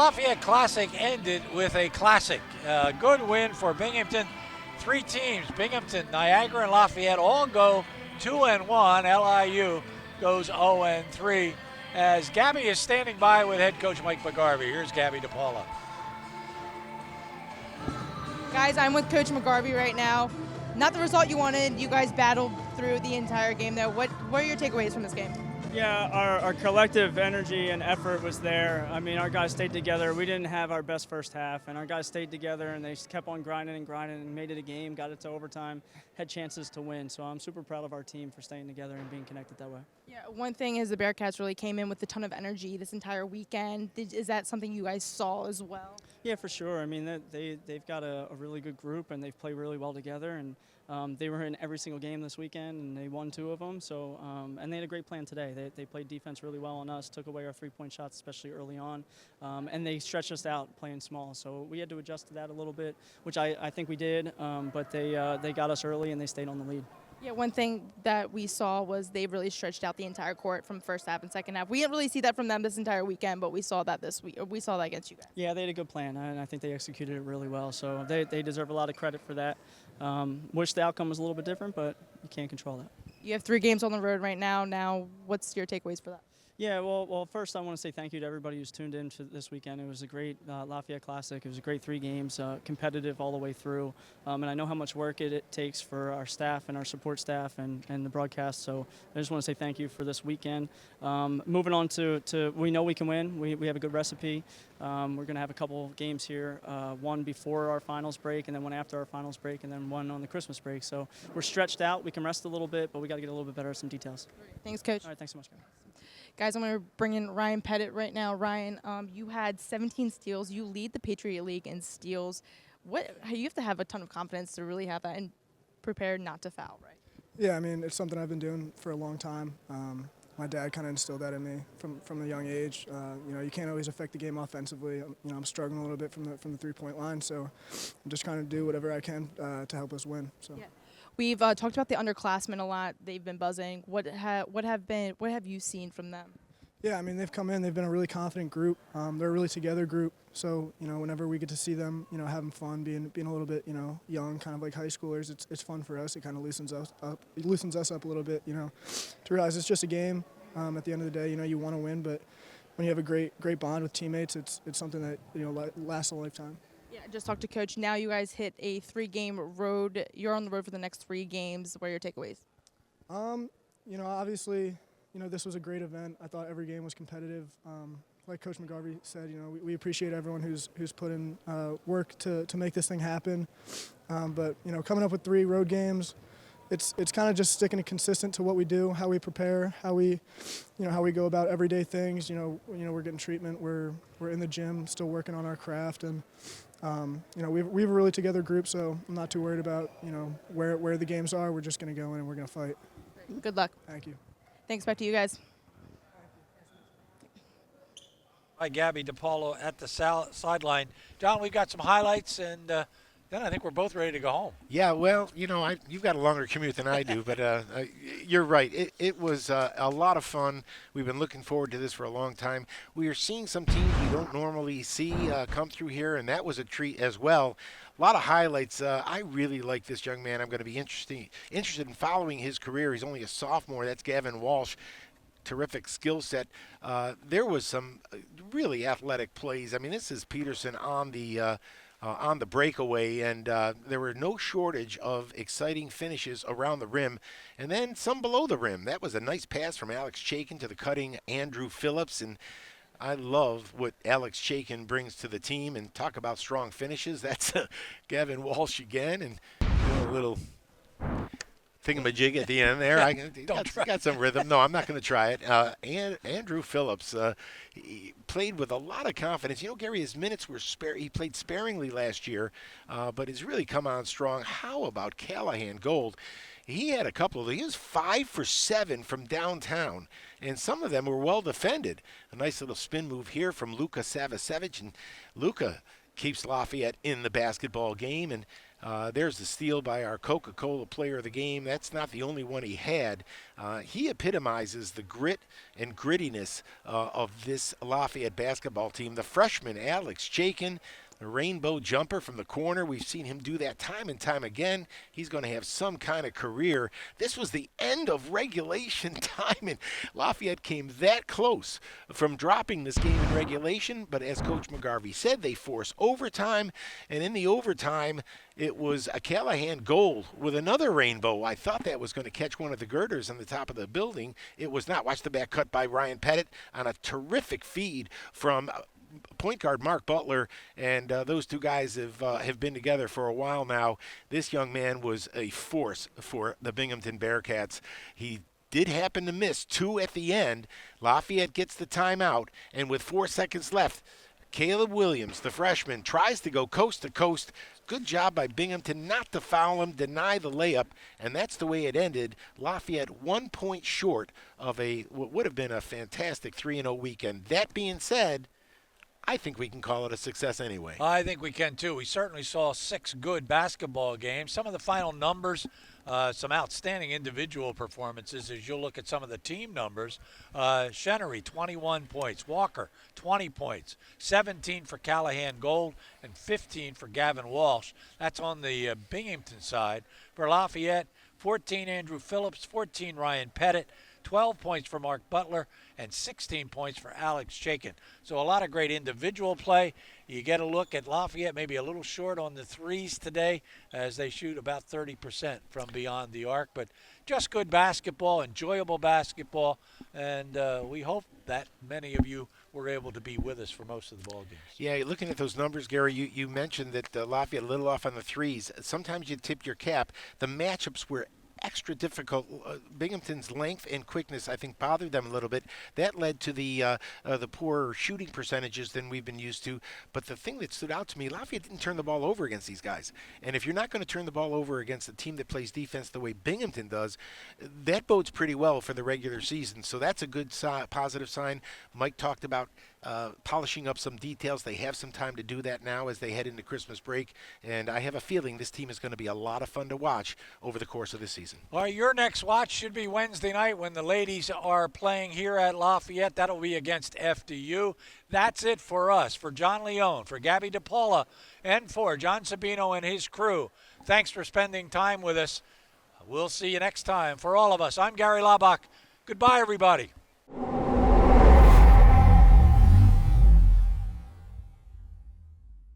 Lafayette Classic ended with a classic. Good win for Binghamton. 3 teams, Binghamton, Niagara, and Lafayette, all go 2-1. LIU goes 0-3. As Gabby is standing by with head coach Mike McGarvey. Here's Gabby DePaula. Guys, I'm with Coach McGarvey right now. Not the result you wanted. You guys battled through the entire game there. What are your takeaways from this game? Yeah, our collective energy and effort was there. I mean, our guys stayed together. We didn't have our best first half, and our guys stayed together, and they kept on grinding and made it a game, got it to overtime, had chances to win. So I'm super proud of our team for staying together and being connected that way. Yeah, one thing is the Bearcats really came in with a ton of energy this entire weekend. Is that something you guys saw as well? Yeah, for sure. I mean, they've got a really good group, and they've played really well together, and they were in every single game this weekend, and they won 2 of them. So, and they had a great plan today. They played defense really well on us, took away our 3-point shots, especially early on, and they stretched us out playing small. So we had to adjust to that a little bit, which I think we did. But they got us early, and they stayed on the lead. Yeah, one thing that we saw was they really stretched out the entire court from first half and second half. We didn't really see that from them this entire weekend, but we saw that this week. We saw that against you guys. Yeah, they had a good plan, and I think they executed it really well. So they deserve a lot of credit for that. Wish the outcome was a little bit different, but you can't control that. You have 3 games on the road right now. Now, what's your takeaways for that? Yeah, well, first I want to say thank you to everybody who's tuned in to this weekend. It was a great Lafayette Classic. It was a great 3 games, competitive all the way through. And I know how much work it takes for our staff and our support staff and the broadcast. So I just want to say thank you for this weekend. Moving on to we know we can win. We have a good recipe. We're going to have a couple games here, one before our finals break and then one after our finals break and then one on the Christmas break. So we're stretched out. We can rest a little bit, but we got to get a little bit better at some details. Thanks, Coach. All right, thanks so much, guys. Guys, I'm going to bring in Ryan Pettit right now. Ryan, you had 17 steals. You lead the Patriot League in steals. You have to have a ton of confidence to really have that and prepare not to foul, right? Yeah, I mean, it's something I've been doing for a long time. My dad kind of instilled that in me from a young age. You can't always affect the game offensively. I'm struggling a little bit from the 3-point line, so I'm just trying to do whatever I can to help us win. So. Yeah. We've talked about the underclassmen a lot. They've been buzzing. What have you seen from them? Yeah, I mean, they've come in. They've been a really confident group. They're a really together group. So, whenever we get to see them, having fun, being a little bit, young, kind of like high schoolers, it's fun for us. It kind of loosens us up. It loosens us up a little bit, to realize it's just a game. At the end of the day, you want to win, but when you have a great bond with teammates, it's something that lasts a lifetime. Yeah, just talked to Coach. Now you guys hit a 3-game road. You're on the road for the next 3 games. What are your takeaways? Obviously, this was a great event. I thought every game was competitive. Like Coach McGarvey said, we appreciate everyone who's put in work to make this thing happen. But coming up with 3 road games, it's kind of just sticking consistent to what we do, how we prepare, how we go about everyday things. We're getting treatment. We're in the gym, still working on our craft, and we have a really together group. So I'm not too worried about where the games are. We're just going to go in and we're going to fight. Good luck. Thank you. Thanks. Back to you guys. Hi, Gabby DePaulo at the sideline. Don, we've got some highlights, and then I think we're both ready to go home. Yeah, well, you've got a longer commute than I do, but you're right. It was a lot of fun. We've been looking forward to this for a long time. We are seeing some teams we don't normally see come through here, and that was a treat as well. A lot of highlights. I really like this young man. I'm going to be interested in following his career. He's only a sophomore. That's Gavin Walsh. Terrific skill set. There was some really athletic plays. I mean, this is Peterson on the breakaway, and there were no shortage of exciting finishes around the rim, and then some below the rim. That was a nice pass from Alex Chaikin to the cutting Andrew Phillips, and I love what Alex Chaikin brings to the team. And talk about strong finishes. That's Gavin Walsh again, and a little thingamajig at the end there. I got some rhythm. No, I'm not going to try it. And Andrew Phillips, he played with a lot of confidence. Gary, his minutes were he played sparingly last year, but he's really come on strong. How about Callahan Gold? He had a couple he was 5 for 7 from downtown, and some of them were well defended. A nice little spin move here from Luka Savicevic, and Luka keeps Lafayette in the basketball game. And There's the steal by our Coca-Cola player of the game. That's not the only one he had. He epitomizes the grit and grittiness of this Lafayette basketball team. The freshman, Alex Chaikin, the rainbow jumper from the corner. We've seen him do that time and time again. He's going to have some kind of career. This was the end of regulation time, and Lafayette came that close from dropping this game in regulation. But as Coach McGarvey said, they forced overtime, and in the overtime, it was a Callahan goal with another rainbow. I thought that was going to catch one of the girders on the top of the building. It was not. Watch the back cut by Ryan Pettit on a terrific feed from point guard Mark Butler, and those two guys have been together for a while now. This young man was a force for the Binghamton Bearcats. He did happen to miss two at the end. Lafayette gets the timeout, and with 4 seconds left, Caleb Williams, the freshman, tries to go coast to coast. Good job by Binghamton not to foul him, deny the layup, and that's the way it ended. Lafayette 1 point short of what would have been a fantastic 3-0 weekend. That being said, I think we can call it a success anyway. I think we can too. We certainly saw 6 good basketball games. Some of the final numbers, some outstanding individual performances as you'll look at some of the team numbers. Chenery, 21 points. Walker, 20 points. 17 for Callahan Gold and 15 for Gavin Walsh. That's on the Binghamton side. For Lafayette, 14 Andrew Phillips, 14 Ryan Pettit, 12 points for Mark Butler, and 16 points for Alex Chaikin. So a lot of great individual play. You get a look at Lafayette, maybe a little short on the threes today as they shoot about 30% from beyond the arc. But just good basketball, enjoyable basketball, and we hope that many of you were able to be with us for most of the ball games. Yeah, looking at those numbers, Gary, you mentioned that Lafayette a little off on the threes. Sometimes you tip your cap. The matchups were extra difficult. Binghamton's length and quickness, I think, bothered them a little bit. That led to the poorer shooting percentages than we've been used to. But the thing that stood out to me, Lafayette didn't turn the ball over against these guys. And if you're not going to turn the ball over against a team that plays defense the way Binghamton does, that bodes pretty well for the regular season. So that's a good positive sign. Mike talked about polishing up some details. They have some time to do that now as they head into Christmas break, and I have a feeling this team is going to be a lot of fun to watch over the course of this season. All right, your next watch should be Wednesday night when the ladies are playing here at Lafayette. That'll be against FDU. That's it for us. For John Leone, for Gabby DePaula, and for John Sabino and his crew, thanks for spending time with us. We'll see you next time. For all of us, I'm Gary Laubach. Goodbye, everybody.